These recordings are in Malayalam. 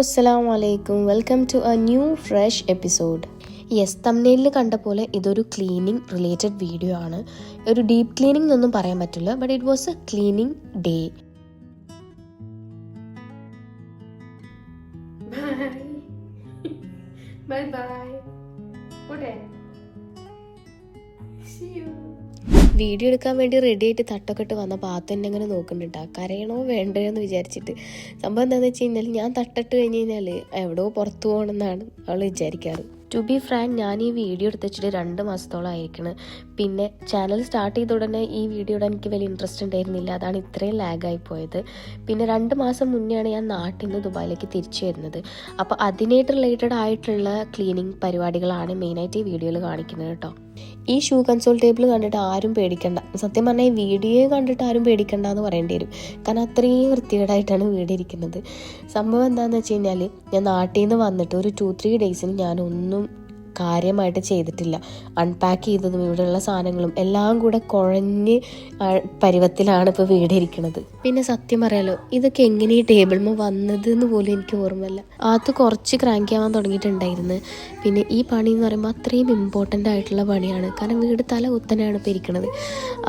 അസ്സലാമു അലൈക്കും, welcome to a new fresh episode. Yes, തംബ്നെയിലിൽ കണ്ട പോലെ ഇതൊരു ക്ലീനിങ് റിലേറ്റഡ് വീഡിയോ ആണ്. ഒരു ഡീപ്പ് ക്ലീനിങ് എന്നൊന്നും പറയാൻ പറ്റില്ല, but it was A cleaning day. Bye bye. Okay. See you. Video എടുക്കാൻ വേണ്ടി റെഡി ആയിട്ട് തട്ടൊക്കെ ഇട്ട് വന്ന പാത്ത് തന്നെ അങ്ങനെ നോക്കുന്നുണ്ടാ, കരയണോ വേണ്ടോ എന്ന് വിചാരിച്ചിട്ട്. സംഭവം എന്താണെന്ന് വെച്ച് കഴിഞ്ഞാൽ ഞാൻ തട്ടിട്ട് കഴിഞ്ഞ് കഴിഞ്ഞാൽ എവിടെയോ പുറത്തു പോകണമെന്നാണ് അവൾ വിചാരിക്കാറ്. ടു ബി ഫ്രാങ്ക്, ഞാൻ ഈ വീഡിയോ എടുത്ത് വെച്ചിട്ട് 2 മാസത്തോളം ആയിരിക്കണം. പിന്നെ ചാനൽ സ്റ്റാർട്ട് ചെയ്ത ഉടനെ ഈ വീഡിയോയുടെ എനിക്ക് വലിയ ഇൻട്രസ്റ്റ് ഉണ്ടായിരുന്നില്ല, അതാണ് ഇത്രയും ലാഗായി പോയത്. പിന്നെ 2 മാസം മുന്നെയാണ് ഞാൻ നാട്ടിൽ നിന്ന് ദുബായിലേക്ക് തിരിച്ചു വരുന്നത്. അപ്പോൾ അതിനായിട്ട് റിലേറ്റഡ് ആയിട്ടുള്ള ക്ലീനിങ് പരിപാടികളാണ് മെയിനായിട്ട് ഈ വീഡിയോയിൽ കാണിക്കുന്നത് കേട്ടോ. ഈ ഷൂ കൺസോൾ ടേബിൾ കണ്ടിട്ട് ആരും പേടിക്കണ്ട. സത്യം പറഞ്ഞാൽ ഈ വീഡിയോ കണ്ടിട്ട് ആരും പേടിക്കണ്ട എന്ന് പറയേണ്ടി വരും, കാരണം അത്രയും വൃത്തികേടായിട്ടാണ് വീട് ഇരിക്കുന്നത്. സംഭവം എന്താണെന്ന് വെച്ച് കഴിഞ്ഞാൽ, ഞാൻ നാട്ടിൽ നിന്ന് വന്നിട്ട് ഒരു 2-3 ഡേയ്സിന് ഞാനൊന്നും കാര്യമായിട്ട് ചെയ്തിട്ടില്ല. അൺപാക്ക് ചെയ്തതും ഇവിടെയുള്ള സാധനങ്ങളും എല്ലാം കൂടെ കുഴഞ്ഞ് പരുവത്തിലാണ് ഇപ്പോൾ വീട് ഇരിക്കുന്നത്. പിന്നെ സത്യം പറയാലോ, ഇതൊക്കെ എങ്ങനെ ഈ ടേബിളിൽ വന്നത് എന്ന് പോലും എനിക്ക് ഓർമ്മയില്ല. അത് കുറച്ച് ക്രാങ്ക് ആവാൻ തുടങ്ങിയിട്ടുണ്ടായിരുന്നു. പിന്നെ ഈ പണി എന്ന് പറയുമ്പോൾ അത്രയും ഇമ്പോർട്ടൻ്റ് ആയിട്ടുള്ള പണിയാണ്, കാരണം വീട് തല കുത്തനെയാണ് ഇപ്പോൾ ഇരിക്കുന്നത്.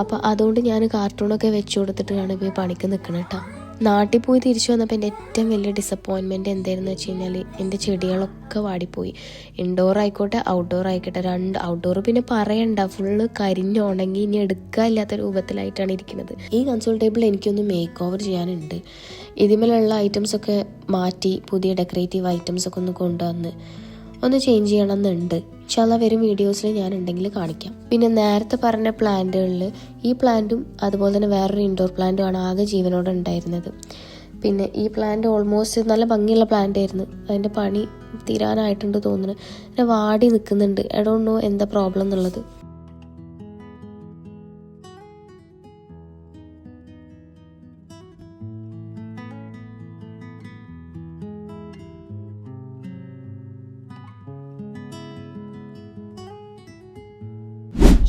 അപ്പോൾ അതുകൊണ്ട് ഞാൻ കാർട്ടൂണൊക്കെ വെച്ച് കൊടുത്തിട്ടാണ് ഇപ്പോൾ ഈ പണിക്ക് നിൽക്കുന്നത് കേട്ടോ. നാട്ടിൽ പോയി തിരിച്ചു വന്നപ്പോൾ എൻ്റെ ഏറ്റവും വലിയ ഡിസപ്പോയിൻമെൻറ്റ് എന്തായിരുന്നു വെച്ച് കഴിഞ്ഞാൽ, എൻ്റെ ചെടികളൊക്കെ വാടിപ്പോയി. ഇൻഡോർ ആയിക്കോട്ടെ ഔട്ട്ഡോർ ആയിക്കോട്ടെ, 2 ഔട്ട്ഡോർ പിന്നെ പറയണ്ട, ഫുള്ള് കരിഞ്ഞുണങ്ങി ഇനി എടുക്കാനില്ലാത്ത രൂപത്തിലായിട്ടാണ് ഇരിക്കുന്നത്. ഈ കൺസോൾ ടേബിൾ എനിക്കൊന്ന് മേക്ക് ഓവർ ചെയ്യാനുണ്ട്. ഇതിന്മേലുള്ള ഐറ്റംസൊക്കെ മാറ്റി പുതിയ ഡെക്കറേറ്റീവ് ഐറ്റംസൊക്കെ ഒന്ന് കൊണ്ടുവന്ന് ഒന്ന് ചേഞ്ച് ചെയ്യണമെന്നുണ്ട്. ഇൻഷാല്ലാ വരും വീഡിയോസിൽ ഞാൻ ഉണ്ടെങ്കിൽ കാണിക്കാം. പിന്നെ നേരത്തെ പറഞ്ഞ പ്ലാന്റുകളിൽ ഈ പ്ലാന്റും അതുപോലെ തന്നെ വേറൊരു ഇൻഡോർ പ്ലാന്റും ആണ് ആകെ ജീവനോടെ ഉണ്ടായിരുന്നത്. പിന്നെ ഈ പ്ലാന്റ് ഓൾമോസ്റ്റ് നല്ല ഭംഗിയുള്ള പ്ലാന്റ് ആയിരുന്നു. അതിൻ്റെ പണി തീരാനായിട്ടുണ്ട് തോന്നുന്നു. പിന്നെ വാടി നിൽക്കുന്നുണ്ട്. ഐ ഡോണ്ട് നോ എന്താ പ്രോബ്ലം എന്നുള്ളത്.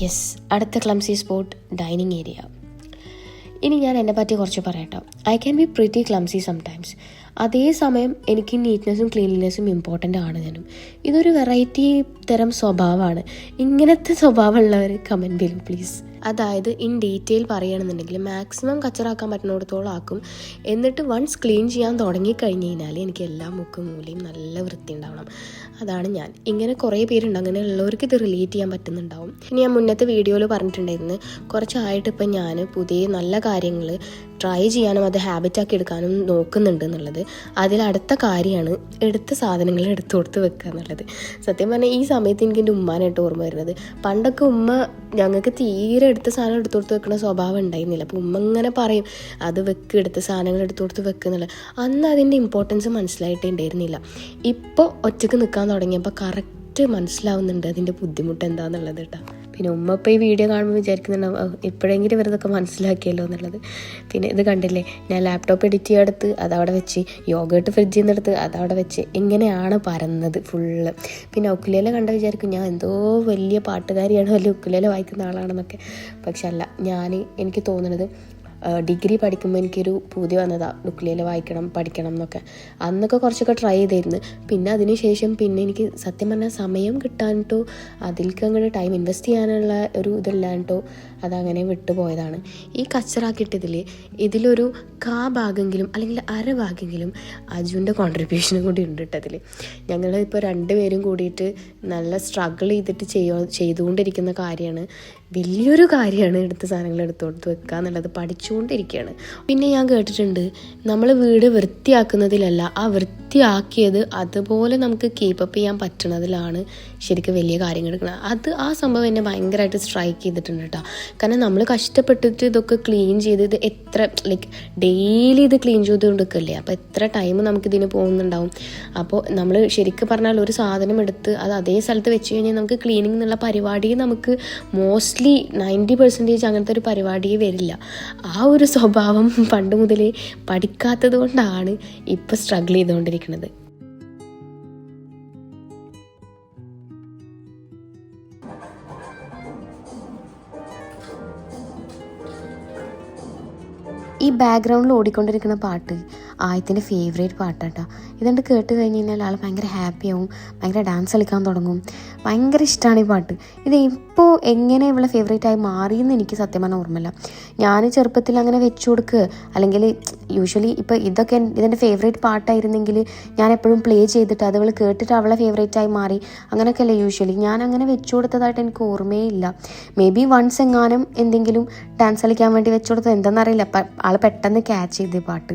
യെസ്, അടുത്ത ക്ലംസി സ്പോട്ട് ഡൈനിങ് ഏരിയ. ഇനി ഞാൻ എന്നെ പറ്റി കുറച്ച് പറയട്ടോ. I can be pretty clumsy sometimes. അതേസമയം എനിക്ക് നീറ്റ്നെസ്സും ക്ലീൻലിനെസ്സും ഇമ്പോർട്ടൻ്റ് ആണ് ഞാനും. ഇതൊരു വെറൈറ്റി തരം സ്വഭാവമാണ്. ഇങ്ങനത്തെ സ്വഭാവമുള്ളവർ കമൻറ്റ് ചെയ്യും പ്ലീസ്. അതായത് ഇൻ ഡീറ്റെയിൽ പറയുകയാണെന്നുണ്ടെങ്കിൽ മാക്സിമം കച്ചറാക്കാൻ പറ്റുന്നിടത്തോളം ആക്കും. എന്നിട്ട് വൺസ് ക്ലീൻ ചെയ്യാൻ തുടങ്ങിക്കഴിഞ്ഞ് കഴിഞ്ഞാൽ എനിക്ക് എല്ലാ മുക്കും മൂലയും നല്ല വൃത്തി ഉണ്ടാവണം. അതാണ് ഞാൻ. ഇങ്ങനെ കുറേ പേരുണ്ട്, അങ്ങനെ ഉള്ളവർക്ക് ഇത് റിലേറ്റ് ചെയ്യാൻ പറ്റുന്നുണ്ടാവും. ഇനി ഞാൻ മുന്നത്തെ വീഡിയോയിൽ പറഞ്ഞിട്ടുണ്ടായിരുന്നു, കുറച്ചായിട്ട് ഇപ്പം ഞാൻ പുതിയ നല്ല കാര്യങ്ങൾ ട്രൈ ചെയ്യാനും അത് ഹാബിറ്റാക്കി എടുക്കാനും നോക്കുന്നുണ്ട് എന്നുള്ളത്. അതിലടുത്ത കാര്യമാണ് എടുത്ത സാധനങ്ങൾ എടുത്തു കൊടുത്ത് വെക്കുക എന്നുള്ളത്. സത്യം പറഞ്ഞാൽ ഈ സമയത്ത് എനിക്ക് എൻ്റെ ഉമ്മാനായിട്ട് ഓർമ്മ വരുന്നത്. പണ്ടൊക്കെ ഉമ്മ ഞങ്ങൾക്ക് തീരെ എടുത്ത സാധനം എടുത്തു കൊടുത്ത് വെക്കുന്ന സ്വഭാവം ഉണ്ടായിരുന്നില്ല. അപ്പോൾ ഉമ്മ ഇങ്ങനെ പറയും, അത് വെക്ക്, എടുത്ത സാധനങ്ങൾ എടുത്തു കൊടുത്ത് വെക്കുന്നുള്ളത്. അന്ന് അതിൻ്റെ ഇമ്പോർട്ടൻസ് മനസ്സിലായിട്ടേ ഉണ്ടായിരുന്നില്ല. ഇപ്പോൾ ഒറ്റക്ക് നിൽക്കാൻ തുടങ്ങിയപ്പോൾ കറക്റ്റ് മനസ്സിലാവുന്നുണ്ട് അതിൻ്റെ ബുദ്ധിമുട്ട് എന്താണെന്നുള്ളത് കേട്ടോ. പിന്നെ ഉമ്മ ഇപ്പോൾ ഈ വീഡിയോ കാണുമ്പോൾ വിചാരിക്കുന്നുണ്ടാവും ഇപ്പോഴെങ്കിലും ഇവരതൊക്കെ മനസ്സിലാക്കിയല്ലോ എന്നുള്ളത്. പിന്നെ ഇത് കണ്ടില്ലേ, ഞാൻ ലാപ്ടോപ്പ് എഡിറ്റ് ചെയ്യാടുത്ത് അതവിടെ വെച്ച്, യോഗേട്ട് ഫ്രിഡ്ജിൽ നിന്നെടുത്ത് അതവിടെ വെച്ച്, ഇങ്ങനെയാണ് പരന്നത് ഫുള്ള്. പിന്നെ ഉക്കുലേല കണ്ട വിചാരിക്കും ഞാൻ എന്തോ വലിയ പാട്ടുകാരിയാണ്, വലിയ ഉക്കുലേല വായിക്കുന്ന ആളാണെന്നൊക്കെ. പക്ഷെ അല്ല, എനിക്ക് തോന്നുന്നത് ഡിഗ്രി പഠിക്കുമ്പോൾ എനിക്കൊരു പൂതി വന്നതാണ് ഉക്കുലേല വായിക്കണം, പഠിക്കണം എന്നൊക്കെ. അന്നൊക്കെ കുറച്ചൊക്കെ ട്രൈ ചെയ്തിരുന്നു. പിന്നെ അതിന് ശേഷം പിന്നെ എനിക്ക് സത്യം പറഞ്ഞാൽ സമയം കിട്ടാനിട്ടോ അതിലേക്ക് അങ്ങനെ ടൈം ഇൻവെസ്റ്റ് ചെയ്യാനുള്ള ഒരു ഇതില്ലാണ്ടോ അതങ്ങനെ വിട്ടുപോയതാണ്. ഈ കച്ചറാക്കിയിട്ടതിൽ ഇതിലൊരു ഭാഗമെങ്കിലും അല്ലെങ്കിൽ ഭാഗമെങ്കിലും അജുവിൻ്റെ കോൺട്രിബ്യൂഷനും കൂടി ഉണ്ട് കേട്ടതിൽ. ഞങ്ങളിപ്പോൾ 2 പേരും കൂടിയിട്ട് നല്ല സ്ട്രഗിൾ ചെയ്തിട്ട് ചെയ്തുകൊണ്ടിരിക്കുന്ന കാര്യമാണ്. വലിയൊരു കാര്യമാണ് എടുത്ത സാധനങ്ങൾ എടുത്തോടുത്ത് വെക്കുക എന്നുള്ളത്. പഠിച്ചുകൊണ്ടിരിക്കുകയാണ്. പിന്നെ ഞാൻ കേട്ടിട്ടുണ്ട്, നമ്മൾ വീട് വൃത്തിയാക്കുന്നതിലല്ല, ആ വൃത്തിയാക്കിയത് അതുപോലെ നമുക്ക് കീപ്പപ്പ് ചെയ്യാൻ പറ്റുന്നതിലാണ് ശരിക്കും വലിയ കാര്യങ്ങൾ എടുക്കുന്നത്. ആ സംഭവം എന്നെ ഭയങ്കരമായിട്ട് സ്ട്രൈക്ക് ചെയ്തിട്ടുണ്ട് കേട്ടോ. കാരണം നമ്മൾ കഷ്ടപ്പെട്ടിട്ട് ഇതൊക്കെ ക്ലീൻ ചെയ്ത് ഇത് എത്ര ഡെയിലി ഇത് ക്ലീൻ ചെയ്തുകൊണ്ടിരിക്കല്ലേ, അപ്പോൾ എത്ര ടൈം നമുക്കിതിന് പോകുന്നുണ്ടാവും. അപ്പോൾ നമ്മൾ ശരിക്കും പറഞ്ഞാൽ ഒരു സാധനം എടുത്ത് അത് അതേ സ്ഥലത്ത് വെച്ച് കഴിഞ്ഞാൽ നമുക്ക് ക്ലീനിങ് എന്നുള്ള പരിപാടി നമുക്ക് മോസ്റ്റ്ലി 90% അങ്ങനത്തെ ഒരു പരിപാടിയേ വരില്ല. ആ ഒരു സ്വഭാവം പണ്ട് മുതലേ പഠിക്കാത്തത് കൊണ്ടാണ് ഇപ്പോൾ സ്ട്രഗിൾ ചെയ്തുകൊണ്ടിരിക്കുന്നത്. ഈ ബാക്ക്ഗ്രൗണ്ടിൽ ഓടിക്കൊണ്ടിരിക്കുന്ന പാട്ട് ആദ്യത്തിൻ്റെ ഫേവറേറ്റ് പാട്ടാട്ടോ. ഇതുകൊണ്ട് കേട്ട് കഴിഞ്ഞ് കഴിഞ്ഞാൽ ആൾ ഭയങ്കര ഹാപ്പിയാവും, ഭയങ്കര ഡാൻസ് കളിക്കാൻ തുടങ്ങും. ഭയങ്കര ഇഷ്ടമാണ് ഈ പാട്ട്. ഇത് ഇപ്പോൾ എങ്ങനെ ഇവളെ ഫേവറേറ്റായി മാറിയെന്ന് എനിക്ക് സത്യം പറഞ്ഞാൽ ഓർമ്മയില്ല. ഞാൻ ചെറുപ്പത്തിൽ അങ്ങനെ വെച്ചു കൊടുക്കുക, അല്ലെങ്കിൽ യൂഷ്വലി ഇപ്പോൾ ഇതൊക്കെ ഇതിൻ്റെ ഫേവറേറ്റ് പാട്ടായിരുന്നെങ്കിൽ ഞാൻ എപ്പോഴും പ്ലേ ചെയ്തിട്ട് അത് അവൾ കേട്ടിട്ട് അവളെ ഫേവറേറ്റായി മാറി, അങ്ങനെയൊക്കെയല്ലേ യൂഷ്വലി. ഞാൻ അങ്ങനെ വെച്ചു കൊടുത്തതായിട്ട് എനിക്ക് ഓർമ്മയേ ഇല്ല. മേ ബി വൺസ് എങ്ങാനും എന്തെങ്കിലും ഡാൻസ് കളിക്കാൻ വേണ്ടി വെച്ചു കൊടുത്തത് എന്താണെന്നറിയില്ല. ആൾ പെട്ടെന്ന് ക്യാച്ച് ചെയ്ത് പാട്ട്.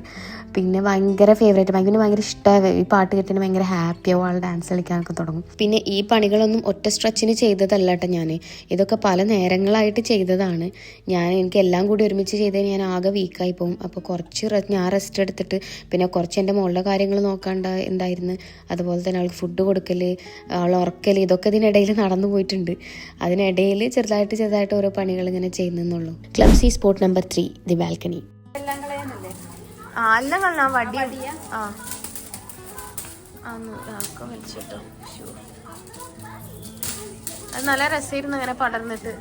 പിന്നെ ഭയങ്കര ഫേവറേറ്റ്, ഭയങ്കര ഇഷ്ടമായി ഈ പാട്ട് കേട്ടിട്ട്. ഭയങ്കര ഹാപ്പിയാവും, ആൾ ഡാൻസ് കളിക്കാനൊക്കെ തുടങ്ങും. പിന്നെ ഈ പണികളൊന്നും ഒറ്റ സ്ട്രെച്ചിന് ചെയ്തതല്ല കേട്ടോ ഞാൻ. ഇതൊക്കെ പല നേരങ്ങളായിട്ട് ചെയ്തതാണ്. എനിക്ക് എല്ലാം കൂടി ഒരുമിച്ച് ചെയ്തതിന് ഞാൻ ആകെ വീക്കായി പോകും. അപ്പോൾ കുറച്ച് ഞാൻ റെസ്റ്റ് എടുത്തിട്ട് പിന്നെ കുറച്ച് എൻ്റെ മോളുടെ കാര്യങ്ങൾ ഉണ്ടായിരുന്നു. അതുപോലെ തന്നെ അവൾക്ക് ഫുഡ് കൊടുക്കൽ, അവൾ ഉറക്കൽ, ഇതൊക്കെ ഇതിനിടയിൽ നടന്നു പോയിട്ടുണ്ട്. അതിനിടയിൽ ചെറുതായിട്ട് ഓരോ പണികൾ ഇങ്ങനെ ചെയ്യുന്നുള്ളൂ. Clumsy spot number 3, the balcony. എല്ലാം കാണാം. വടി വലിച്ചിട്ടോ. അത് നല്ല രസമായിരുന്നു അങ്ങനെ പടർന്നിട്ട്.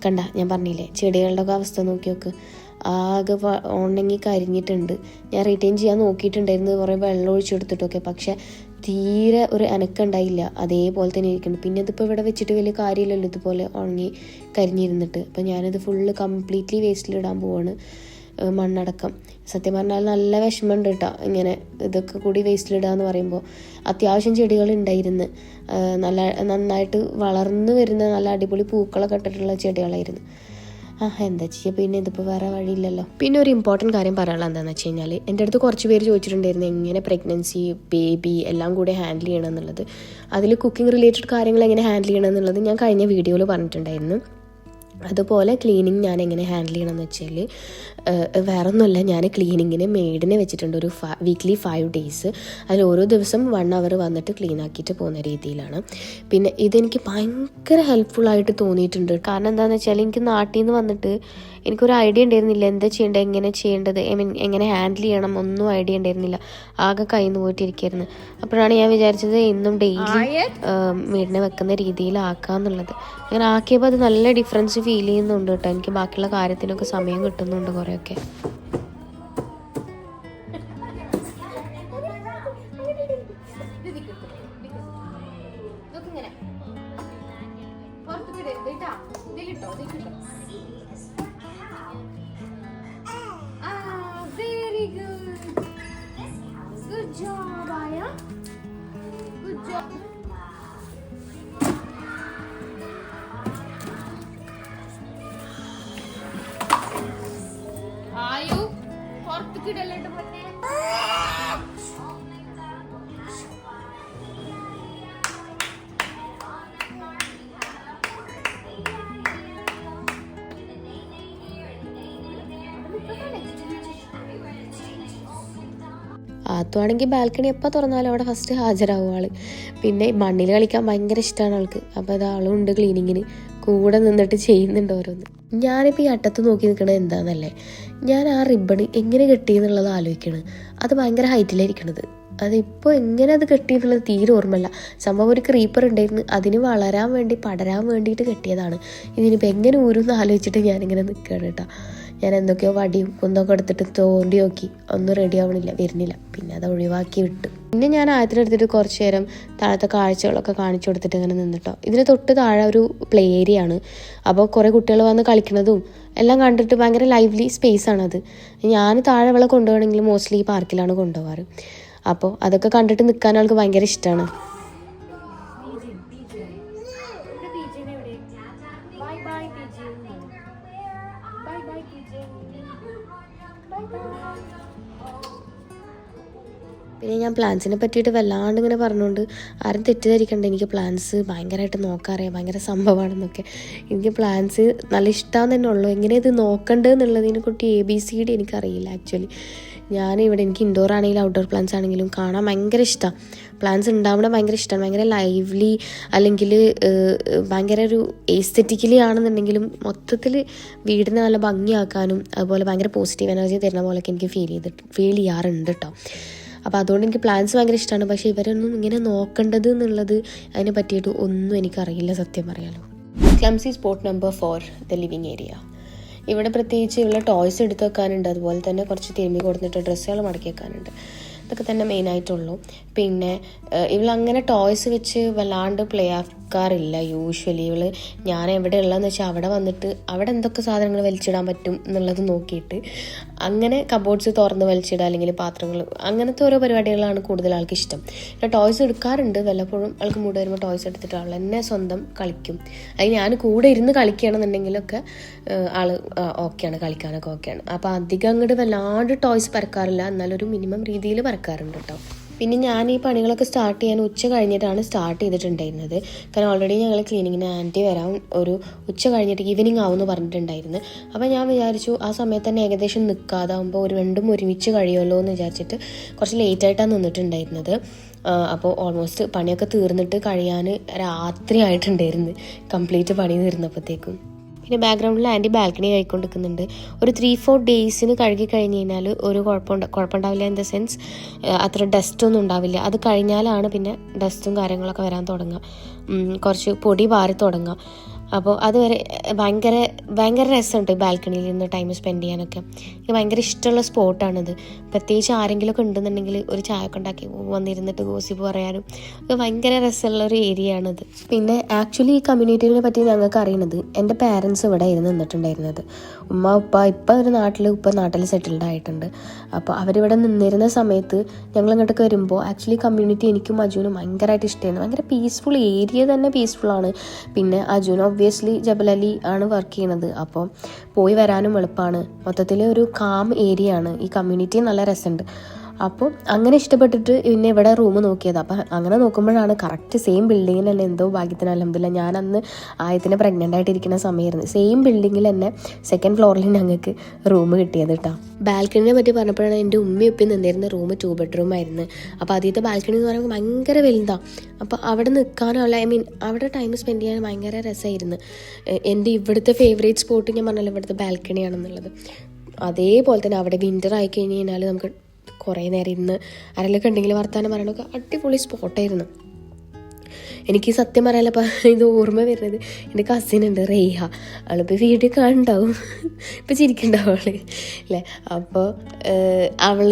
കണ്ട, ഞാൻ പറഞ്ഞില്ലേ ചെടികളുടെ ഒക്കെ അവസ്ഥ നോക്കി നോക്ക്. ആകെ ഉണങ്ങി കരിഞ്ഞിട്ടുണ്ട്. ഞാൻ റിട്ടേൺ ചെയ്യാൻ നോക്കിയിട്ടുണ്ടായിരുന്നു, കുറേ വെള്ളം ഒഴിച്ചെടുത്തിട്ടൊക്കെ. പക്ഷെ തീരെ ഒരു അനക്കുണ്ടായില്ല, അതേപോലെ തന്നെ ഇരിക്കുന്നുണ്ട്. പിന്നെ ഇതിപ്പോൾ ഇവിടെ വെച്ചിട്ട് വലിയ കാര്യമില്ലല്ലോ ഇതുപോലെ ഉണങ്ങി കരിഞ്ഞിരുന്നിട്ട്. അപ്പം ഞാനിത് ഫുള്ള് കംപ്ലീറ്റ്ലി വേസ്റ്റിലിടാൻ പോവാണ്, മണ്ണടക്കം. സത്യം പറഞ്ഞാൽ നല്ല വിഷമമുണ്ട് കേട്ടോ ഇങ്ങനെ ഇതൊക്കെ കൂടി വേസ്റ്റിലിടുക എന്ന് പറയുമ്പോൾ. അത്യാവശ്യം ചെടികൾ ഉണ്ടായിരുന്നു, നന്നായിട്ട് വളർന്നു വരുന്ന നല്ല അടിപൊളി പൂക്കളൊക്കെ ഇട്ടിട്ടുള്ള ചെടികളായിരുന്നു. എന്താ ചെയ്യുക, പിന്നെ ഇതിപ്പോൾ വേറെ വഴിയില്ലല്ലോ. പിന്നെ ഒരു ഇമ്പോർട്ടൻറ്റ് കാര്യം പറയാനുള്ളത് എന്താണെന്ന് വെച്ച് കഴിഞ്ഞാൽ, എൻ്റെ അടുത്ത് കുറച്ച് പേര് ചോദിച്ചിട്ടുണ്ടായിരുന്നു എങ്ങനെ പ്രഗ്നൻസി, ബേബി എല്ലാം കൂടെ ഹാൻഡിൽ ചെയ്യണം എന്നുള്ളത്. അതിൽ കുക്കിംഗ് റിലേറ്റഡ് കാര്യങ്ങൾ എങ്ങനെ ഹാൻഡിൽ ചെയ്യണം എന്നുള്ളത് ഞാൻ കഴിഞ്ഞ വീഡിയോയിൽ പറഞ്ഞിട്ടുണ്ടായിരുന്നു. അതുപോലെ ക്ലീനിങ് ഞാൻ എങ്ങനെ ഹാൻഡിൽ ചെയ്യണമെന്ന് വെച്ചാൽ, വേറെ ഒന്നുമല്ല, ഞാൻ ക്ലീനിങ്ങിന് മെയ്ഡിനെ വെച്ചിട്ടുണ്ട് ഒരു വീക്ക്ലി 5 days. അതിൽ ഓരോ ദിവസം 1 hour വന്നിട്ട് ക്ലീൻ ആക്കിയിട്ട് പോകുന്ന രീതിയിലാണ്. പിന്നെ ഇതെനിക്ക് ഭയങ്കര ഹെൽപ്ഫുള്ളായിട്ട് തോന്നിയിട്ടുണ്ട്. കാരണം എന്താണെന്ന് വെച്ചാൽ എനിക്ക് നാട്ടിൽ നിന്ന് വന്നിട്ട് എനിക്കൊരു ഐഡിയ ഉണ്ടായിരുന്നില്ല എന്താ ചെയ്യേണ്ടത്, എങ്ങനെ ചെയ്യേണ്ടത്, എങ്ങനെ ഹാൻഡിൽ ചെയ്യണം, ഒന്നും ഐഡിയ ഉണ്ടായിരുന്നില്ല. ആകെ കയ്യിൽ നിന്ന് പോയിട്ടിരിക്കുകയായിരുന്നു. അപ്പോഴാണ് ഞാൻ വിചാരിച്ചത് എന്നും ഡെയിലി മെയ്ഡിനെ വെക്കുന്ന രീതിയിലാക്കാന്നുള്ളത്. അങ്ങനെ ആക്കിയപ്പോൾ അത് നല്ല ഡിഫറൻസ് ഫീൽ ചെയ്യുന്നുണ്ട് കേട്ടോ. എനിക്ക് ബാക്കിയുള്ള കാര്യത്തിനൊക്കെ സമയം കിട്ടുന്നുണ്ട് കുറേയൊക്കെ. ആത്തുവാണെങ്കിൽ ബാൽക്കണി എപ്പോൾ തുറന്നാലും അവിടെ ഫസ്റ്റ് ഹാജരാകും ആൾ. പിന്നെ മണ്ണിൽ കളിക്കാൻ ഭയങ്കര ഇഷ്ടമാണ് ആൾക്ക്. അപ്പോൾ അത് ആളും ഉണ്ട് ക്ലീനിങ്ങിന് കൂടെ നിന്നിട്ട് ചെയ്യുന്നുണ്ട് ഓരോന്ന്. ഞാനിപ്പോൾ ഈ അട്ടത്ത് നോക്കി നിൽക്കണത് എന്താണെന്നല്ലേ, ഞാൻ ആ റിബൺ എങ്ങനെ കെട്ടിയെന്നുള്ളത് ആലോചിക്കണത്. അത് ഭയങ്കര ഹൈറ്റിലായിരിക്കണത്. അതിപ്പോൾ എങ്ങനെ അത് കെട്ടിയെന്നുള്ളത് തീരെ ഓർമ്മയില്ല. സംഭവം ഒരു ക്രീപ്പർ ഉണ്ടായിരുന്നു, അതിന് വളരാൻ വേണ്ടി പടരാൻ വേണ്ടിയിട്ട് കെട്ടിയതാണ്. ഇതിനിപ്പോൾ എങ്ങനെ ഊരുന്ന് ആലോചിച്ചിട്ട് ഞാനിങ്ങനെ നിൽക്കുകയാണ് കേട്ടോ. ഞാൻ എന്തൊക്കെയോ വടിയും കുന്നൊക്കെ എടുത്തിട്ട് തോണ്ടി നോക്കി, ഒന്നും റെഡി ആവണില്ല, വരുന്നില്ല. പിന്നെ അത് ഒഴിവാക്കി വിട്ടു. പിന്നെ ഞാൻ ആയത്തിനെടുത്തിട്ട് കുറച്ച് നേരം താഴത്തെ കാഴ്ചകളൊക്കെ കാണിച്ചു കൊടുത്തിട്ട് ഇങ്ങനെ നിന്നിട്ടോ. ഇതിന് തൊട്ട് താഴെ ഒരു പ്ലേ ഏരിയ ആണ്. അപ്പോൾ കുറേ കുട്ടികൾ വന്ന് കളിക്കുന്നതും എല്ലാം കണ്ടിട്ട് ഭയങ്കര ലൈവ്ലി സ്പേസ് ആണത്. ഞാൻ താഴെ അവളെ കൊണ്ടുപോകണമെങ്കിൽ മോസ്റ്റ്ലി ഈ പാർക്കിലാണ് കൊണ്ടുപോകാറ്. അപ്പോൾ അതൊക്കെ കണ്ടിട്ട് നിൽക്കാൻ ആൾക്ക് ഭയങ്കര ഇഷ്ടമാണ്. പിന്നെ ഞാൻ പ്ലാന്റ്സിനെ പറ്റിയിട്ട് വല്ലാണ്ട് ഇങ്ങനെ പറഞ്ഞുകൊണ്ട് ആരും തെറ്റിദ്ധരിക്കണ്ട. എനിക്ക് പ്ലാന്റ്സ് ഭയങ്കരമായിട്ട് നോക്കാറിയാം, ഭയങ്കര സംഭവമാണെന്നൊക്കെ. എനിക്ക് പ്ലാന്റ്സ് നല്ല ഇഷ്ടമാണെന്ന് തന്നെ ഉള്ളൂ. എങ്ങനെ ഇത് നോക്കേണ്ടതെന്നുള്ളതിനെ കുറിച്ച് ABCD എനിക്കറിയില്ല ആക്ച്വലി. ഞാനിവിടെ എനിക്ക് ഇൻഡോർ ആണെങ്കിലും ഔട്ട്ഡോർ പ്ലാന്റ്സ് ആണെങ്കിലും കാണാൻ ഭയങ്കര ഇഷ്ടമാണ്. പ്ലാന്റ്സ് ഉണ്ടാവണ ഭയങ്കര ഇഷ്ടമാണ്. ഭയങ്കര ലൈവ്ലി അല്ലെങ്കിൽ ഭയങ്കര ഒരു എസ്തെറ്റിക്കലി ആണെന്നുണ്ടെങ്കിലും മൊത്തത്തിൽ വീടിനെ നല്ല ഭംഗിയാക്കാനും അതുപോലെ ഭയങ്കര പോസിറ്റീവ് എനർജി തരുന്ന പോലെയൊക്കെ എനിക്ക് ഫീൽ ചെയ്യാറുണ്ട് കേട്ടോ. അപ്പോൾ അതുകൊണ്ട് എനിക്ക് പ്ലാന്റ്സ് ഭയങ്കര ഇഷ്ടമാണ്. പക്ഷേ ഇവരൊന്നും ഇങ്ങനെ നോക്കേണ്ടത് എന്നുള്ളത് അതിനെ പറ്റിയിട്ട് ഒന്നും എനിക്കറിയില്ല സത്യം പറയാലോ. Clumsy spot number 4, the living area. ഇവിടെ പ്രത്യേകിച്ച് ഇവിടെ ടോയ്സ് എടുത്ത് വെക്കാനുണ്ട്, അതുപോലെ തന്നെ കുറച്ച് തിരുമ്പി കൊടുത്തിട്ട് ഡ്രസ്സുകൾ മടക്കി വെക്കാനുണ്ട്. ഇതൊക്കെ തന്നെ മെയിനായിട്ടുള്ളൂ. പിന്നെ ഇവളങ്ങനെ ടോയ്സ് വെച്ച് വല്ലാണ്ട് പ്ലേ ആക്കാറില്ല യൂഷ്വലി. ഞാൻ എവിടെ ഉള്ളതെന്ന് വെച്ചാൽ അവിടെ വന്നിട്ട് അവിടെ എന്തൊക്കെ സാധനങ്ങൾ വലിച്ചിടാൻ പറ്റും എന്നുള്ളത് നോക്കിയിട്ട് അങ്ങനെ കബോർഡ്സ് തുറന്ന് വലിച്ചിടുക, അല്ലെങ്കിൽ പാത്രങ്ങൾ, അങ്ങനത്തെ ഓരോ പരിപാടികളാണ് കൂടുതൽ ആൾക്ക് ഇഷ്ടം. പിന്നെ ടോയ്സ് എടുക്കാറുണ്ട് വല്ലപ്പോഴും. ആൾക്ക് മൂട് വരുമ്പോൾ ടോയ്സ് എടുത്തിട്ട് അവൾ എന്നെ സ്വന്തം കളിക്കും. അത് ഞാൻ കൂടെ ഇരുന്ന് കളിക്കുകയാണെന്നുണ്ടെങ്കിലൊക്കെ ആൾ ഓക്കെയാണ്, കളിക്കാനൊക്കെ ഓക്കെയാണ്. അപ്പോൾ അധികം അങ്ങോട്ട് വല്ലാണ്ട് ടോയ്സ് പരക്കാറില്ല, എന്നാലൊരു മിനിമം രീതിയിൽ പരക്കാറുണ്ട് കേട്ടോ. പിന്നെ ഞാൻ ഈ പണികളൊക്കെ സ്റ്റാർട്ട് ചെയ്യാൻ ഉച്ച കഴിഞ്ഞിട്ടാണ് സ്റ്റാർട്ട് ചെയ്തിട്ടുണ്ടായിരുന്നത്. കാരണം ഓൾറെഡി ഞങ്ങൾ ക്ലീനിങ്ങിന് ആൻറ്റി വരാൻ ഒരു ഉച്ച കഴിഞ്ഞിട്ട് ഈവനിങ് ആവുമെന്ന് പറഞ്ഞിട്ടുണ്ടായിരുന്നു. അപ്പോൾ ഞാൻ വിചാരിച്ചു ആ സമയത്ത് തന്നെ ഏകദേശം നിൽക്കാതാകുമ്പോൾ രണ്ടും ഒരുമിച്ച് കഴിയുമല്ലോ എന്ന് വിചാരിച്ചിട്ട് കുറച്ച് ലേറ്റായിട്ടാണ് നിന്നിട്ടുണ്ടായിരുന്നത്. അപ്പോൾ ഓൾമോസ്റ്റ് പണിയൊക്കെ തീർന്നിട്ട് കഴിയാൻ രാത്രി ആയിട്ടുണ്ടായിരുന്നു കംപ്ലീറ്റ് പണി തീർന്നപ്പോഴത്തേക്കും. പിന്നെ ബാക്ക്ഗ്രൗണ്ടിൽ ആൻറ്റി ബാൽക്കണി കഴിക്കൊണ്ടിരിക്കുന്നുണ്ട്. ഒരു 3-4 ഡേയ്സിന് കഴുകി കഴിഞ്ഞ് കഴിഞ്ഞാൽ ഒരു കുഴപ്പമുണ്ടാവില്ല. ഇൻ ദ സെൻസ് അത്ര ഡസ്റ്റൊന്നും ഉണ്ടാവില്ല. അത് കഴിഞ്ഞാലാണ് പിന്നെ ഡസ്റ്റും കാര്യങ്ങളൊക്കെ വരാൻ തുടങ്ങുക, കുറച്ച് പൊടി പാറി തുടങ്ങുക. അപ്പോൾ അതുവരെ ഭയങ്കര രസമുണ്ട് ബാൽക്കണിയിൽ നിന്ന് ടൈം സ്പെൻഡ് ചെയ്യാനൊക്കെ. എനിക്ക് ഭയങ്കര ഇഷ്ടമുള്ള സ്പോട്ടാണിത്. പ്രത്യേകിച്ച് ആരെങ്കിലുമൊക്കെ ഉണ്ടെന്നുണ്ടെങ്കിൽ ഒരു ചായ ഒക്കെ ഉണ്ടാക്കി വന്നിരുന്നിട്ട് ഗോസിപ്പ് പറയാനും ഒക്കെ ഭയങ്കര രസമുള്ള ഒരു ഏരിയ ആണിത്. പിന്നെ ആക്ച്വലി ഈ കമ്മ്യൂണിറ്റീനെ പറ്റി ഞങ്ങൾക്ക് അറിയുന്നത് എൻ്റെ പാരൻസ് ഇവിടെ ആയിരുന്നു നിന്നിട്ടുണ്ടായിരുന്നത്. ഇപ്പം ഒരു നാട്ടിൽ സെറ്റിൽഡ് ആയിട്ടുണ്ട്. അപ്പോൾ അവരിവിടെ നിന്നിരുന്ന സമയത്ത് ഞങ്ങൾ ഇങ്ങോട്ടൊക്കെ വരുമ്പോൾ ആക്ച്വലി കമ്മ്യൂണിറ്റി എനിക്കും അജുനും ഭയങ്കരമായിട്ട് ഇഷ്ടമായിരുന്നു. ഭയങ്കര പീസ്ഫുൾ ഏരിയ തന്നെ പീസ്ഫുള്ളാണ്. പിന്നെ അജുനും ഒബ്വിയസ്ലി ജബലലി ആണ് വർക്ക് ചെയ്യണത്, അപ്പോൾ പോയി വരാനും എളുപ്പമാണ്. മൊത്തത്തിൽ ഒരു കാം ഏരിയ ആണ്. ഈ കമ്മ്യൂണിറ്റി നല്ല രസമുണ്ട്. അപ്പോൾ അങ്ങനെ ഇഷ്ടപ്പെട്ടിട്ട് പിന്നെ ഇവിടെ റൂം നോക്കിയത്. അപ്പം അങ്ങനെ നോക്കുമ്പോഴാണ് കറക്റ്റ് സെയിം ബിൽഡിങ്ങിൽ തന്നെ എന്തോ ഭാഗ്യത്തിന് അൽഹംദുലില്ലാ ഞാൻ അന്ന് ആയതിനെ പ്രഗ്നൻ്റ് ആയിട്ടിരിക്കുന്ന സമയമായിരുന്നു. സെയിം ബിൽഡിങ്ങിൽ തന്നെ 2nd ഫ്ലോറിൽ ഞങ്ങൾക്ക് റൂം കിട്ടിയത് കേട്ടോ. ബാൽക്കണിനെ പറ്റി പറഞ്ഞപ്പോഴാണ് എൻ്റെ ഉമ്മയും ഉപ്പയും നിന്നിരുന്ന റൂം 2 ബെഡ്റൂം ആയിരുന്നു. അപ്പോൾ ആദ്യത്തെ ബാൽക്കണി എന്ന് പറയുമ്പോൾ ഭയങ്കര വലുതാണ്. അപ്പോൾ അവിടെ നിൽക്കാനുള്ള അവിടെ ടൈം സ്പെൻഡ് ചെയ്യാൻ ഭയങ്കര രസമായിരുന്നു. എൻ്റെ ഇവിടുത്തെ ഫേവറേറ്റ് സ്പോട്ട് ഞാൻ പറഞ്ഞല്ലോ ഇവിടുത്തെ ബാൽക്കണിയാണെന്നുള്ളത്. അതേപോലെ തന്നെ അവിടെ വിൻ്റർ ആയി കഴിഞ്ഞ് കഴിഞ്ഞാൽ നമുക്ക് കുറേ നേരം ഇരുന്ന് ആരെങ്കിലുമൊക്കെ ഉണ്ടെങ്കിൽ വർത്താനം പറയണമൊക്കെ അടിപൊളി സ്പോട്ടായിരുന്നു. എനിക്ക് സത്യം പറയാനപ്പോൾ ഇത് ഓർമ്മ വരുന്നത് എൻ്റെ കസിനുണ്ട് റേഹ. അവളിപ്പോൾ വീഡിയോ കാണുന്നുണ്ടാവും, ഇപ്പോൾ ചിരിക്കുന്നുണ്ടാവും അല്ലേ. അപ്പോൾ അവൾ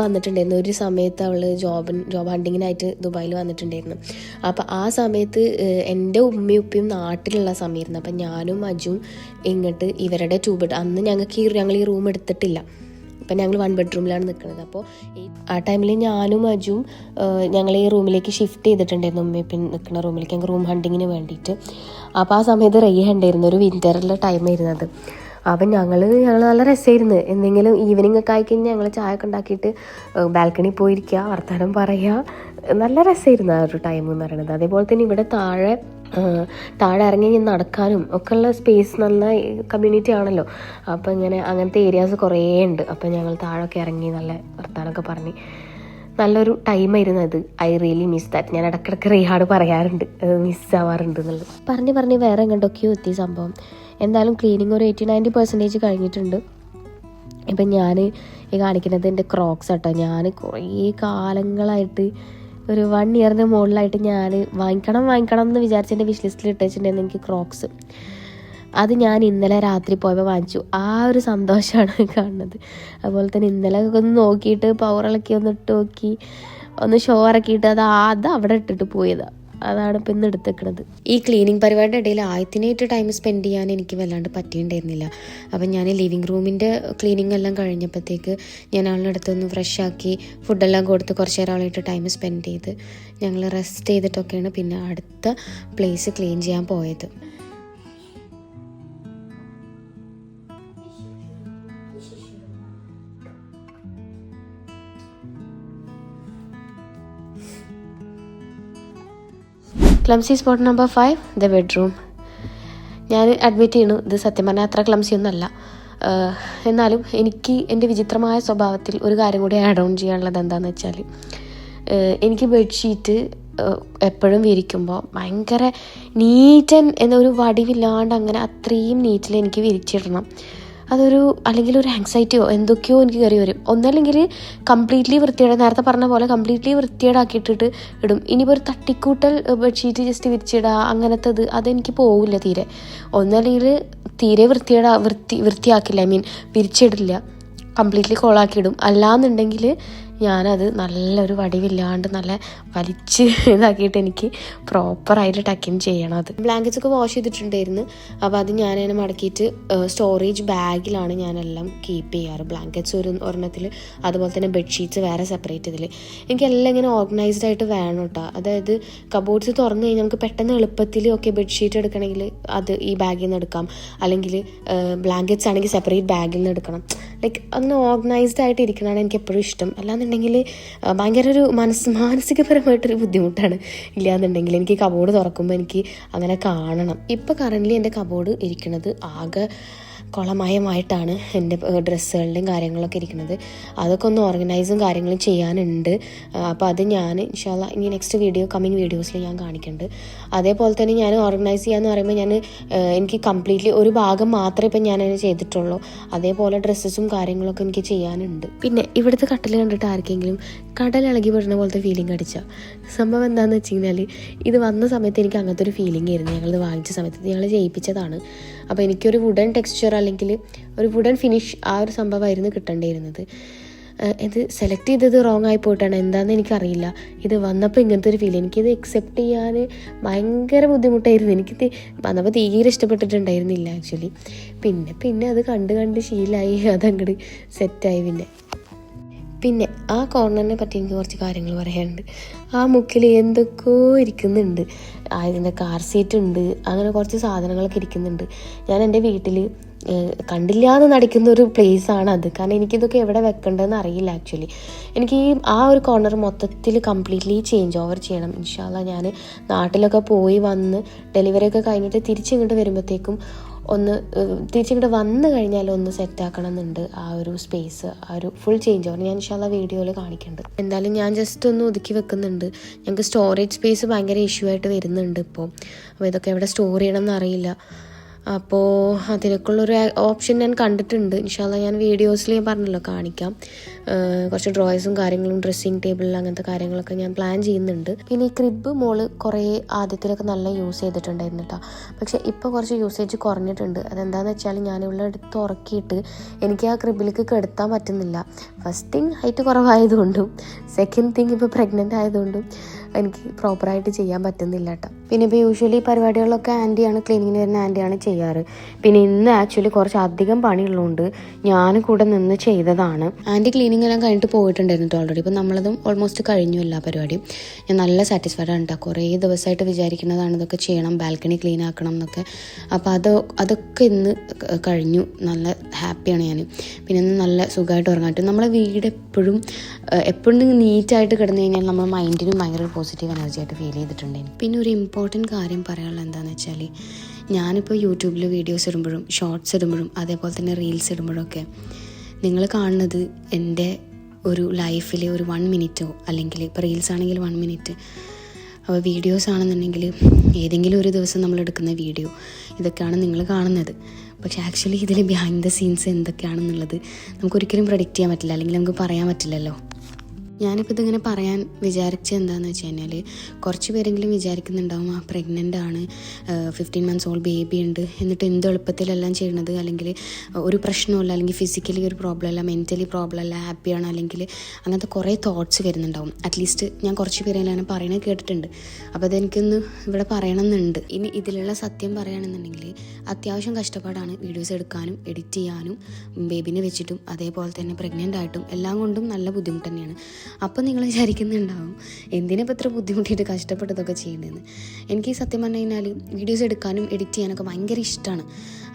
വന്നിട്ടുണ്ടായിരുന്നു ഒരു സമയത്ത്. അവൾ ജോബ് ഹണ്ടിങ്ങിനായിട്ട് ദുബായിൽ വന്നിട്ടുണ്ടായിരുന്നു. അപ്പോൾ ആ സമയത്ത് എൻ്റെ ഉമ്മയും ഉപ്പയും നാട്ടിലുള്ള സമയമായിരുന്നു. അപ്പം ഞാനും അജും ഇങ്ങോട്ട് ഇവരുടെ 2 ബെഡ്, അന്ന് ഞങ്ങൾ ഈ റൂം എടുത്തിട്ടില്ല. ഇപ്പം ഞങ്ങൾ 1 ബെഡ്റൂമിലാണ് നിൽക്കുന്നത്. അപ്പോൾ ആ ടൈമിൽ ഞാനും അജും ഞങ്ങൾ ഈ റൂമിലേക്ക് ഷിഫ്റ്റ് ചെയ്തിട്ടുണ്ടായിരുന്നു, ഉമ്മയും നിൽക്കുന്ന റൂമിലേക്ക്, ഞങ്ങൾ റൂം ഹണ്ടിങ്ങിന് വേണ്ടിയിട്ട്. അപ്പോൾ ആ സമയത്ത് റെയ്യ ഉണ്ടായിരുന്നു, ഒരു വിൻ്ററിലെ ടൈം ആയിരുന്നത്. അപ്പം ഞങ്ങൾ നല്ല രസമായിരുന്നു. എന്തെങ്കിലും ഈവനിങ് ഒക്കെ ആയിക്കഴിഞ്ഞാൽ ഞങ്ങൾ ചായ ഒക്കെ ഉണ്ടാക്കിയിട്ട് ബാൽക്കണി പോയിരിക്കുക, വർത്തമാനം പറയുക. നല്ല രസമായിരുന്നു ആ ഒരു ടൈം എന്ന് പറയുന്നത്. അതേപോലെ തന്നെ ഇവിടെ താഴെ ഇറങ്ങി നടക്കാനും ഒക്കെയുള്ള സ്പേസ് നല്ല കമ്മ്യൂണിറ്റി ആണല്ലോ. അപ്പോൾ അങ്ങനത്തെ ഏരിയാസ് കുറേ ഉണ്ട്. അപ്പം ഞങ്ങൾ താഴെയൊക്കെ ഇറങ്ങി നല്ല വർത്താനമൊക്കെ പറഞ്ഞ് നല്ലൊരു ടൈമായിരുന്നു അത്. I really miss that. ഞാൻ ഇടയ്ക്കിടയ്ക്ക് റിയാട് പറയാറുണ്ട്, മിസ്സാവാറുണ്ട് എന്നുള്ളത്. പറഞ്ഞ് വേറെ എങ്ങോട്ടൊക്കെയോ എത്തി സംഭവം. എന്തായാലും ക്ലീനിങ് ഒരു 80-90% കഴിഞ്ഞിട്ടുണ്ട്. ഇപ്പം ഞാൻ ഈ കാണിക്കുന്നത് എൻ്റെ ക്രോക്സ് കേട്ടോ. ഞാൻ കുറേ കാലങ്ങളായിട്ട് ഒരു 1 ഇയറിന് മുകളിലായിട്ട് ഞാൻ വാങ്ങിക്കണം എന്ന് വിചാരിച്ച് എൻ്റെ വിഷ് ലിസ്റ്റിൽ ഇട്ടിട്ടുണ്ടായിരുന്നു എനിക്ക് ക്രോക്സ്. അത് ഞാൻ ഇന്നലെ രാത്രി പോയപ്പോൾ വാങ്ങിച്ചു. ആ ഒരു സന്തോഷമാണ് കാണുന്നത്. അതുപോലെ തന്നെ ഇന്നലെ ഒന്ന് നോക്കിയിട്ട് പവറിളക്കി ഒന്ന് ഇട്ട് നോക്കി, ഒന്ന് ഷോ ഇറക്കിയിട്ട് അത് അവിടെ ഇട്ടിട്ട് പോയതാണ്. അതാണ് ഇപ്പം ഇന്ന് എടുത്തേക്കണത്. ഈ ക്ലീനിങ് പരിപാടിയുടെ ഇടയിൽ ആയത്തിനായിട്ട് ടൈം സ്പെൻഡ് ചെയ്യാൻ എനിക്ക് വല്ലാണ്ട് പറ്റിയിട്ടുണ്ടായിരുന്നില്ല. അപ്പം ഞാൻ ലിവിങ് റൂമിൻ്റെ ക്ലീനിങ് എല്ലാം കഴിഞ്ഞപ്പോഴത്തേക്ക് ഞാൻ അവളുടെ അടുത്തൊന്ന് ഫ്രഷ് ആക്കി ഫുഡെല്ലാം കൊടുത്ത് കുറച്ച് നേരം അവളായിട്ട് ടൈം സ്പെൻഡ് ചെയ്ത് ഞങ്ങൾ റെസ്റ്റ് ചെയ്തിട്ടൊക്കെയാണ് പിന്നെ അടുത്ത പ്ലേസ് ക്ലീൻ ചെയ്യാൻ പോയത്. Clumsy spot number 5, the bedroom. ഞാൻ അഡ്മിറ്റ് ചെയ്യണു, ഇത് സത്യം പറഞ്ഞാൽ അത്ര ക്ലംസി ഒന്നല്ല. എന്നാലും എനിക്ക് എൻ്റെ വിചിത്രമായ സ്വഭാവത്തിൽ ഒരു കാര്യം കൂടി ആഡ് ഓൺ ചെയ്യാനുള്ളത് എന്താണെന്ന് വെച്ചാൽ, എനിക്ക് ബെഡ്ഷീറ്റ് എപ്പോഴും വിരിക്കുമ്പോൾ ഭയങ്കര എന്നൊരു വടിവില്ലാണ്ട് അങ്ങനെ അത്രയും നീറ്റിൽ എനിക്ക് വിരിച്ചിടണം. അല്ലെങ്കിൽ ഒരു ആങ്സൈറ്റിയോ എന്തൊക്കെയോ എനിക്ക് കയറി വരും. ഒന്നല്ലെങ്കിൽ കംപ്ലീറ്റ്ലി നേരത്തെ പറഞ്ഞ പോലെ കംപ്ലീറ്റ്ലി വൃത്തികേടാക്കിയിട്ടിട്ട് ഇടും. ഇനിയിപ്പോൾ ഒരു തട്ടിക്കൂട്ടൽ ബെഡ്ഷീറ്റ് ജസ്റ്റ് വിരിച്ചിടുക അങ്ങനത്തത് അതെനിക്ക് പോവില്ല തീരെ. ഒന്നല്ലെങ്കിൽ തീരെ വൃത്തിയാക്കില്ല, വിരിച്ചിടില്ല, കംപ്ലീറ്റ്ലി കോളാക്കിയിടും. അല്ലാന്നുണ്ടെങ്കിൽ ഞാനത് നല്ലൊരു വടിവില്ലാണ്ട് നല്ല വലിച്ച് ഇതാക്കിയിട്ട് എനിക്ക് പ്രോപ്പറായിട്ട് ടക്കിൻ ചെയ്യണം. അത് ബ്ലാങ്കറ്റ്സ് ഒക്കെ വാഷ് ചെയ്തിട്ടുണ്ടായിരുന്നു. അപ്പോൾ അത് ഞാനതിനെ മടക്കിയിട്ട് സ്റ്റോറേജ് ബാഗിലാണ് ഞാനെല്ലാം കീപ്പ് ചെയ്യാറ്. ബ്ലാങ്കറ്റ്സ് ഒരെണ്ണത്തിൽ, അതുപോലെ തന്നെ ബെഡ്ഷീറ്റ്സ് വേറെ സെപ്പറേറ്റ് ഇതിൽ. എനിക്കെല്ലാം ഇങ്ങനെ ഓർഗനൈസ്ഡ് ആയിട്ട് വേണം കേട്ടോ. അതായത് കബോർഡ്സ് തുറന്നു കഴിഞ്ഞാൽ നമുക്ക് പെട്ടെന്ന് എളുപ്പത്തിൽ ബെഡ്ഷീറ്റ് എടുക്കണമെങ്കിൽ അത് ഈ ബാഗിൽ നിന്ന് എടുക്കാം, അല്ലെങ്കിൽ ബ്ലാങ്കറ്റ്സ് ആണെങ്കിൽ സെപ്പറേറ്റ് ബാഗിൽ നിന്ന് എടുക്കണം. ലൈക്ക് അങ്ങനെ ഓർഗനൈസ്ഡ് ആയിട്ട് ഇരിക്കണതാണ് എനിക്ക് എപ്പോഴും ഇഷ്ടം. അല്ലാന്നുണ്ടെങ്കിൽ ഭയങ്കര ഒരു മാനസികപരമായിട്ടൊരു ബുദ്ധിമുട്ടാണ്. ഇല്ലയെന്നുണ്ടെങ്കിൽ എനിക്ക് കബോർഡ് തുറക്കുമ്പോൾ എനിക്ക് അങ്ങനെ കാണണം. ഇപ്പോൾ കറൻ്റ്ലി എൻ്റെ കബോർഡ് ഇരിക്കുന്നത് ആകെ കുളമയമായിട്ടാണ്. എൻ്റെ ഡ്രസ്സുകളുടെയും കാര്യങ്ങളൊക്കെ ഇരിക്കുന്നത്. അതൊക്കെ ഒന്ന് ഓർഗനൈസും കാര്യങ്ങളും ചെയ്യാനുണ്ട്. അപ്പോൾ അത് ഞാൻ ഇൻഷാല്ലാ ഇനി നെക്സ്റ്റ് കമ്മിങ് വീഡിയോസിൽ ഞാൻ കാണിക്കുന്നുണ്ട്. അതേപോലെ തന്നെ ഞാൻ ഓർഗനൈസ് ചെയ്യാന്ന് പറയുമ്പോൾ എനിക്ക് കംപ്ലീറ്റ്ലി ഒരു ഭാഗം മാത്രമേ ഇപ്പം ഞാനതിന് ചെയ്തിട്ടുള്ളൂ. അതേപോലെ ഡ്രസ്സസും കാര്യങ്ങളൊക്കെ എനിക്ക് ചെയ്യാനുണ്ട്. പിന്നെ ഇവിടുത്തെ കട്ടിൽ കണ്ടിട്ട് ആർക്കെങ്കിലും കടലിളകി പെടുന്ന പോലത്തെ ഫീലിംഗ് അടിച്ച സംഭവം എന്താണെന്ന് വെച്ച് കഴിഞ്ഞാൽ, ഇത് വന്ന സമയത്ത് എനിക്ക് അങ്ങനത്തെ ഒരു ഫീലിംഗ് ആയിരുന്നു. ഞങ്ങളിത് വാങ്ങിച്ച സമയത്ത് ഞങ്ങൾ ചെയ്യിപ്പിച്ചതാണ്. അപ്പോൾ എനിക്കൊരു വുഡൻ ടെക്സ്ചർ അല്ലെങ്കിൽ ഒരു വുഡൻ ഫിനിഷ് ആ ഒരു സംഭവമായിരുന്നു കിട്ടേണ്ടിയിരുന്നത്. ഇത് സെലക്ട് ചെയ്തത് റോങ് ആയി പോയിട്ടാണ് എന്താണെന്ന് എനിക്കറിയില്ല. ഇത് വന്നപ്പോൾ ഇങ്ങനത്തെ ഒരു ഫീൽ, എനിക്കിത് അക്സെപ്റ്റ് ചെയ്യാൻ ഭയങ്കര ബുദ്ധിമുട്ടായിരുന്നു. എനിക്കിത് വന്നപ്പോൾ തീരെ ഇഷ്ടപ്പെട്ടിട്ടുണ്ടായിരുന്നില്ല ആക്ച്വലി. പിന്നെ അത് കണ്ട് ശീലമായി, അതങ്ങോട്ട് സെറ്റായി. പിന്നെ ആ കോർണറിനെ പറ്റി എനിക്ക് കുറച്ച് കാര്യങ്ങൾ പറയാനുണ്ട്. ആ മുക്കിൽ എന്തൊക്കെയോ ഇരിക്കുന്നുണ്ട്. അതിൻ്റെ കാർ സീറ്റ് ഉണ്ട്, അങ്ങനെ കുറച്ച് സാധനങ്ങളൊക്കെ ഇരിക്കുന്നുണ്ട്. ഞാൻ എൻ്റെ വീട്ടിൽ കണ്ടില്ലാന്ന് നടിക്കുന്ന ഒരു പ്ലേസാണ് അത്. കാരണം എനിക്കിതൊക്കെ എവിടെ വെക്കേണ്ടതെന്ന് അറിയില്ല ആക്ച്വലി. എനിക്ക് ആ ഒരു കോർണർ മൊത്തത്തിൽ കംപ്ലീറ്റ്ലി ചേഞ്ച് ഓവർ ചെയ്യണം ഇൻഷാല്ലാ. ഞാൻ നാട്ടിലൊക്കെ പോയി വന്ന് ഡെലിവറി ഒക്കെ കഴിഞ്ഞിട്ട് തിരിച്ചിങ്ങോട്ട് വരുമ്പോഴത്തേക്കും തിരിച്ചിങ്ങോട്ട് വന്നു കഴിഞ്ഞാൽ ഒന്ന് സെറ്റാക്കണം എന്നുണ്ട്. ആ ഒരു സ്പേസ്, ആ ഒരു ഫുൾ ചേഞ്ച് ഓവർ ഞാൻ ഇൻഷാല്ലാ വീഡിയോയിൽ കാണിക്കുന്നുണ്ട്. എന്തായാലും ഞാൻ ജസ്റ്റ് ഒന്ന് ഒതുക്കി വെക്കുന്നുണ്ട്. ഞങ്ങൾക്ക് സ്റ്റോറേജ് സ്പേസ് ഭയങ്കര ഇഷ്യൂ ആയിട്ട് വരുന്നുണ്ട് ഇപ്പോൾ. അപ്പോൾ ഇതൊക്കെ എവിടെ സ്റ്റോർ ചെയ്യണം എന്നറിയില്ല. അപ്പോൾ അതിനൊക്കെയുള്ളൊരു ഓപ്ഷൻ ഞാൻ കണ്ടിട്ടുണ്ട്. ഇൻഷാല്ലാ ഞാൻ വീഡിയോസിൽ ഞാൻ പറഞ്ഞല്ലോ കാണിക്കാം. കുറച്ച് ഡ്രോയേഴ്സും കാര്യങ്ങളും ഡ്രസ്സിങ് ടേബിളിൽ അങ്ങനത്തെ കാര്യങ്ങളൊക്കെ ഞാൻ പ്ലാൻ ചെയ്യുന്നുണ്ട്. പിന്നെ ഈ ക്രിബ് മോള് കുറേ ആദ്യത്തിലൊക്കെ നല്ല യൂസ് ചെയ്തിട്ടുണ്ടായിരുന്നു കേട്ടോ. പക്ഷേ ഇപ്പോൾ കുറച്ച് യൂസേജ് കുറഞ്ഞിട്ടുണ്ട്. അതെന്താണെന്ന് വെച്ചാൽ ഞാനിവിടെ എടുത്ത് ഉറക്കിയിട്ട് എനിക്ക് ആ ക്രിബിലേക്ക് കെടുത്താൻ പറ്റുന്നില്ല. ഫസ്റ്റ് തിങ് ഹൈറ്റ് കുറവായതുകൊണ്ടും സെക്കൻഡ് തിങ് ഇപ്പോൾ പ്രഗ്നൻ്റ് ആയതുകൊണ്ടും എനിക്ക് പ്രോപ്പറായിട്ട് ചെയ്യാൻ പറ്റുന്നില്ല കേട്ടോ. പിന്നെ ഇപ്പോൾ യൂഷ്വലി പരിപാടികളൊക്കെ ആൻറ്റിയാണ്, ക്ലീനിങ്ങിന് വരുന്ന ആൻറ്റിയാണ് ചെയ്യാറ്. പിന്നെ ഇന്ന് ആക്ച്വലി കുറച്ച് അധികം പണിയുള്ളതുകൊണ്ട് ഞാൻ കൂടെ നിന്ന് ചെയ്തതാണ്. ആൻറ്റി ക്ലീനിങ് എല്ലാം കഴിഞ്ഞിട്ട് പോയിട്ടുണ്ടായിരുന്നു ഓൾറെഡി. ഇപ്പോൾ നമ്മളതും ഓൾമോസ്റ്റ് കഴിഞ്ഞു എല്ലാ പരിപാടിയും. ഞാൻ നല്ല സാറ്റിസ്ഫൈഡ് ആണ് കേട്ടോ. കുറേ ദിവസമായിട്ട് വിചാരിക്കുന്നതാണ് ഇതൊക്കെ ചെയ്യണം, ബാൽക്കണി ക്ലീൻ ആക്കണം എന്നൊക്കെ. അപ്പോൾ അതൊക്കെ ഇന്ന് കഴിഞ്ഞു. നല്ല ഹാപ്പിയാണ് ഞാൻ. പിന്നെ ഇന്ന് നല്ല സുഖമായിട്ട് ഉറങ്ങാൻ. നമ്മളെ വീട് എപ്പോഴും നീറ്റായിട്ട് കിടന്നു കഴിഞ്ഞാൽ നമ്മുടെ മൈൻഡിനും ഭയങ്കര പോസിറ്റീവ് എനർജി ആയിട്ട് ഫീൽ ചെയ്തിട്ടുണ്ട്. പിന്നെ ഒരു ഇമ്പോർട്ടൻറ്റ് കാര്യം പറയാനുള്ളത് എന്താണെന്ന് വെച്ചാൽ, ഞാനിപ്പോൾ യൂട്യൂബിൽ വീഡിയോസ് ഇടുമ്പോഴും ഷോർട്സ് ഇടുമ്പോഴും അതേപോലെ തന്നെ റീൽസ് ഇടുമ്പോഴൊക്കെ നിങ്ങൾ കാണുന്നത് എൻ്റെ ഒരു ലൈഫിൽ ഒരു 1 മിനിറ്റോ അല്ലെങ്കിൽ ഇപ്പോൾ റീൽസ് ആണെങ്കിൽ 1 മിനിറ്റ്, അപ്പോൾ വീഡിയോസ് ആണെന്നുണ്ടെങ്കിൽ ഏതെങ്കിലും ഒരു ദിവസം നമ്മൾ എടുക്കുന്ന വീഡിയോ, ഇതൊക്കെയാണ് നിങ്ങൾ കാണുന്നത്. പക്ഷേ ആക്ച്വലി ഇതിൽ ബിഹൈൻഡ് ദ സീൻസ് എന്തൊക്കെയാണെന്നുള്ളത് നമുക്കൊരിക്കലും പ്രഡിക്റ്റ് ചെയ്യാൻ പറ്റില്ല, അല്ലെങ്കിൽ നമുക്ക് പറയാൻ പറ്റില്ലല്ലോ. ഞാനിപ്പോൾ ഇതിങ്ങനെ പറയാൻ വിചാരിച്ചത് എന്താണെന്ന് വെച്ച് കഴിഞ്ഞാൽ, കുറച്ച് പേരെങ്കിലും വിചാരിക്കുന്നുണ്ടാവും ആ പ്രഗ്നൻ്റ് ആണ്, 15 months ഓൾഡ് ബേബി ഉണ്ട്, എന്നിട്ട് എന്ത് എളുപ്പത്തിലെല്ലാം ചെയ്യണത്, അല്ലെങ്കിൽ ഒരു പ്രശ്നമില്ല, അല്ലെങ്കിൽ ഫിസിക്കലി ഒരു പ്രോബ്ലം അല്ല, മെൻ്റലി പ്രോബ്ലം അല്ല, ഹാപ്പിയാണ്, അല്ലെങ്കിൽ അങ്ങനത്തെ കുറേ തോട്ട്സ് വരുന്നുണ്ടാവും. അറ്റ്ലീസ്റ്റ് ഞാൻ കുറച്ച് പേരെല്ലാം പറയുന്നത് കേട്ടിട്ടുണ്ട്. അപ്പോൾ അതെനിക്കൊന്ന് ഇവിടെ പറയണമെന്നുണ്ട്. ഇനി ഇതിലുള്ള സത്യം പറയുകയാണെന്നുണ്ടെങ്കിൽ അത്യാവശ്യം കഷ്ടപ്പാടാണ് വീഡിയോസ് എടുക്കാനും എഡിറ്റ് ചെയ്യാനും, ബേബിനെ വെച്ചിട്ടും അതേപോലെ തന്നെ പ്രഗ്നൻ്റ് ആയിട്ടും എല്ലാം കൊണ്ടും നല്ല ബുദ്ധിമുട്ട് തന്നെയാണ്. അപ്പോൾ നിങ്ങൾ വിചാരിക്കുന്നുണ്ടാവും എന്തിനിപ്പോൾ ഇത്ര ബുദ്ധിമുട്ടിയിട്ട് കഷ്ടപ്പെട്ടതൊക്കെ ചെയ്യേണ്ടതെന്ന്. എനിക്ക് സത്യം പറഞ്ഞു കഴിഞ്ഞാൽ വീഡിയോസ് എടുക്കാനും എഡിറ്റ് ചെയ്യാനൊക്കെ ഭയങ്കര ഇഷ്ടമാണ്.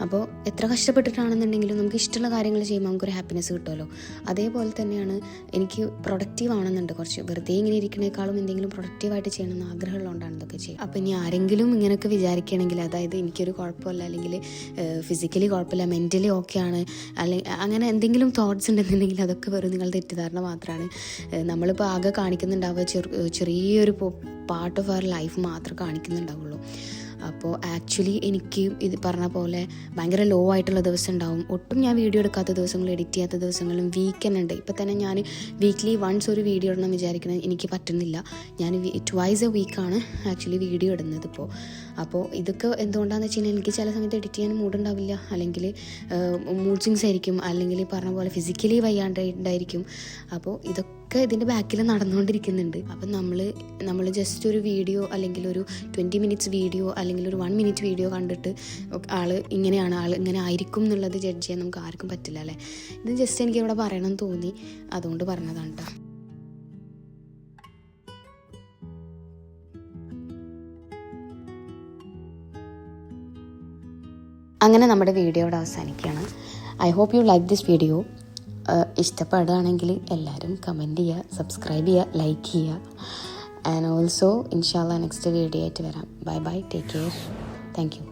അപ്പോൾ എത്ര കഷ്ടപ്പെട്ടിട്ടാണെന്നുണ്ടെങ്കിലും നമുക്ക് ഇഷ്ടമുള്ള കാര്യങ്ങൾ ചെയ്യുമ്പോൾ നമുക്കൊരു ഹാപ്പിനെസ് കിട്ടുമല്ലോ. അതേപോലെ തന്നെയാണ് എനിക്ക് പ്രൊഡക്റ്റീവ് ആണെന്നുണ്ട്. കുറച്ച് വെറുതെ ഇങ്ങനെ ഇരിക്കുന്നേക്കാളും എന്തെങ്കിലും പ്രൊഡക്റ്റീവായിട്ട് ചെയ്യണമെന്ന് ആഗ്രഹമുള്ളതുകൊണ്ടാണ് ഇതൊക്കെ ചെയ്യുക. അപ്പോൾ ഇനി ആരെങ്കിലും ഇങ്ങനെയൊക്കെ വിചാരിക്കുകയാണെങ്കിൽ, അതായത് എനിക്കൊരു കുഴപ്പമില്ല, അല്ലെങ്കിൽ ഫിസിക്കലി കുഴപ്പമില്ല, മെൻ്റലി ഓക്കെയാണ്, അല്ലെങ്കിൽ അങ്ങനെ എന്തെങ്കിലും തോട്ട്സ് ഉണ്ടെന്നുണ്ടെങ്കിൽ അതൊക്കെ വെറും നിങ്ങൾ തെറ്റിദ്ധാരണ മാത്രമാണ്. നമ്മളിപ്പോൾ ആകെ കാണിക്കുന്നുണ്ടാവുക ചെറിയൊരു പാർട്ട് ഓഫ് അവർ ലൈഫ് മാത്രമേ കാണിക്കുന്നുണ്ടാവുള്ളൂ. അപ്പോൾ ആക്ച്വലി എനിക്ക് ഇത് പറഞ്ഞ പോലെ ഭയങ്കര ലോ ആയിട്ടുള്ള ദിവസം ഉണ്ടാവും. ഒട്ടും ഞാൻ വീഡിയോ എടുക്കാത്ത ദിവസങ്ങളും എഡിറ്റ് ചെയ്യാത്ത ദിവസങ്ങളും വീക്കെൻഡ് ഉണ്ട്. ഇപ്പോൾ തന്നെ ഞാൻ വീക്ക്ലി വൺസ് ഒരു വീഡിയോ ഇടണം വിചാരിക്കുന്നത് എനിക്ക് പറ്റുന്നില്ല. ഞാൻ ട്വൈസ് എ വീക്കാണ് ആക്ച്വലി വീഡിയോ ഇടുന്നത് ഇപ്പോൾ. അപ്പോൾ ഇതൊക്കെ എന്തുകൊണ്ടാണെന്ന് വെച്ച് കഴിഞ്ഞാൽ എനിക്ക് ചില സമയത്ത് എഡിറ്റ് ചെയ്യാൻ മൂഡുണ്ടാവില്ല, അല്ലെങ്കിൽ മൂഡ് സ്വിങ്സ് ആയിരിക്കും, അല്ലെങ്കിൽ പറഞ്ഞ പോലെ ഫിസിക്കലി വയ്യാണ്ടായിരിക്കും. അപ്പോൾ ഇതൊക്കെ ഇതിൻ്റെ ബാക്കിൽ നടന്നുകൊണ്ടിരിക്കുന്നുണ്ട്. അപ്പം നമ്മൾ ജസ്റ്റ് ഒരു വീഡിയോ അല്ലെങ്കിൽ ഒരു 20 മിനിറ്റ്സ് വീഡിയോ അല്ലെങ്കിൽ ഒരു 1 മിനിറ്റ് വീഡിയോ കണ്ടിട്ട് ആൾ ഇങ്ങനെ ആയിരിക്കും എന്നുള്ളത് ജഡ്ജ് ചെയ്യാൻ നമുക്ക് ആർക്കും പറ്റില്ല അല്ലേ. ഇത് ജസ്റ്റ് എനിക്കിവിടെ പറയണമെന്ന് തോന്നി, അതുകൊണ്ട് പറഞ്ഞതാണ് കേട്ടോ. അങ്ങനെ നമ്മുടെ വീഡിയോ ഇവിടെ അവസാനിക്കുകയാണ്. I hope you like this video. ഇഷ്ടപ്പെടുകയാണെങ്കിൽ എല്ലാവരും കമൻറ്റ് ചെയ്യുക, സബ്സ്ക്രൈബ് ചെയ്യുക, ലൈക്ക് ചെയ്യുക. ആൻഡ് ഓൾസോ ഇൻഷാല്ലാ നെക്സ്റ്റ് വീഡിയോ ആയിട്ട് വരാം. Bye bye, take care, thank U.